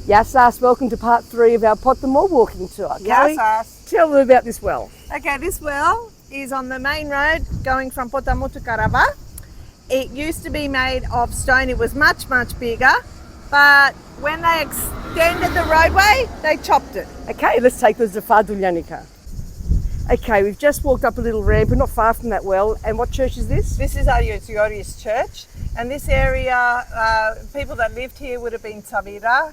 Yassas, welcome to part 3 of our Potamos walking tour. Yassas. Tell them about this well. Okay, this well is on the main road going from Potamos to Karava. It used to be made of stone. It was much, much bigger, but when they extended the roadway, they chopped it. Okay, let's take this to Fardoulianika. Okay, we've just walked up a little ramp. We're not far from that well. And what church is this? This is Argiris church. And this area, people that lived here would have been Tsambiras,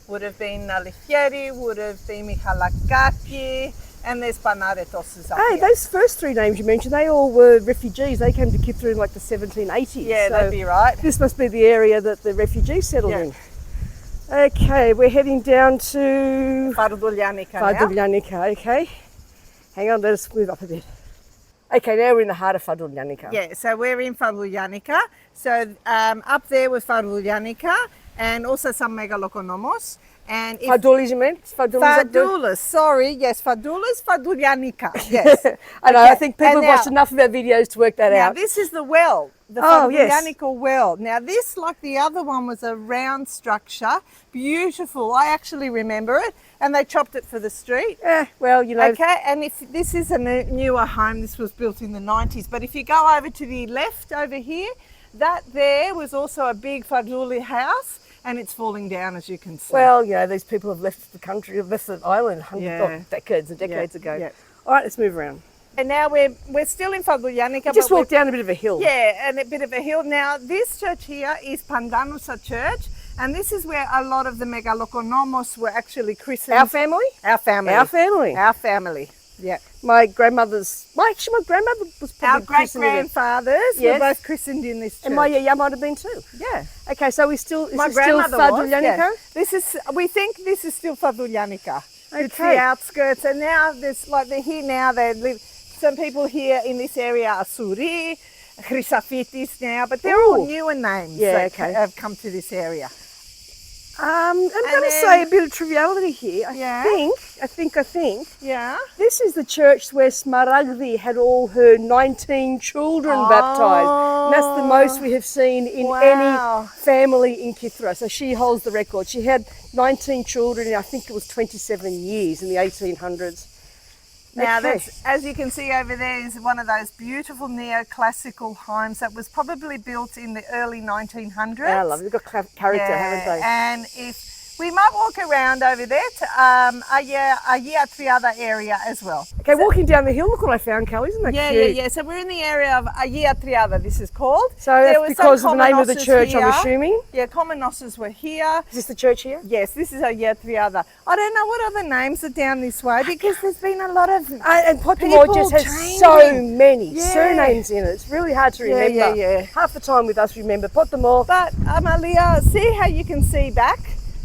would have been Alfieris, would have been Michalakakis, and there's Panaretoses up Hey, here. those first 3 names you mentioned, they all were refugees. They came to Kithra in like the 1780s. Yeah, so that'd be right. This must be the area that the refugees settled Yeah. in. Okay, we're heading down to Fardoulianika now. Fardoulianika, okay. Hang on, let us move up a bit. Okay, now we're in the heart of Fardoulianika. Yeah, so we're in Fardoulianika. So up there was Fardoulianika and also some Megalokonomos. And Fardoulis, you meant? Fardoulis, sorry, yes, Fardoulis, Fardoulianika, yes. I know, Okay, I think people and have watched now- enough of our videos to work that Now out. this is the well, the Oh, yes. Fardoulianika well. Now this, like the other one, was a round structure, beautiful. I actually remember it, and they chopped it for the street. Well, you know. Okay, and if this is a newer home, this was built in the 90s. But if you go over to the left over here, that there was also a big Fardoulis house, and it's falling down, as you can see. Well, you know, these people have left the country, have left the island Yeah. decades and decades ago. Yeah. All right, let's move around. And now we're still in Fardoulianika. Just but walk down a bit of a hill. Yeah, and a bit of a hill. Now, this church here is Potamos church, and this is where a lot of the Megalokonomos were actually christened. Our family? Our family. Our family. Our family. Yeah. My grandmother was probably Our great christened in it. grandfathers Yes. were both christened in this church. And my might have been too. yeah. Okay, so we still, My is this still grandmother was. Fardoulianika? Yeah. This is. We think this is still Fardoulianika. It's Okay. the outskirts, and now there's like they're here now. They live. Some people here in this area are Souris, Chrysafitis now, but they're all Ooh. newer names Yeah, that okay. have come to this area. I'm going to then- say a bit of triviality here. Yeah. I think Yeah. this is the church where Smaragdi had all her 19 children baptised. And that's the most we have seen in Wow. any family in Kithra. So she holds the record. She had 19 children in, I think it was 27 years in the 1800s. Now, Okay. that's, as you can see over there, is one of those beautiful neoclassical homes that was probably built in the early 1900s. I love it. They've got character, haven't they? And if we might walk around over there to Agia Trida area as well. Okay, walking down the hill, look what I found, Kelly. Isn't that cute? Yeah. So we're in the area of Agia Trida, this is called. So There that's was because some of the name of the Kominos church, here. I'm assuming. Yeah, Kominos were here. Is this the church here? Yes, this is Agia Trida. I don't know what other names are down this way because there's been a lot of And Potamos People just has changing. so many Yeah. surnames in it. It's really hard to Yeah, remember. yeah. Half the time with us, remember Potamos. But Amalia, see how you can see back?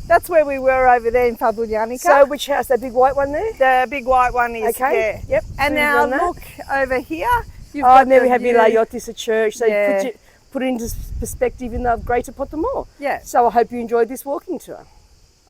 That's where we were over there in Fardoulianika. So which house? That big white one there? The big white one is Okay. there. Yep. And So now we've done that. look over here. You've Oh, got and there the we have view. Vilayotis, a church. So Yeah. put it into perspective in the greater Potamos. Yeah. So I hope you enjoyed this walking tour.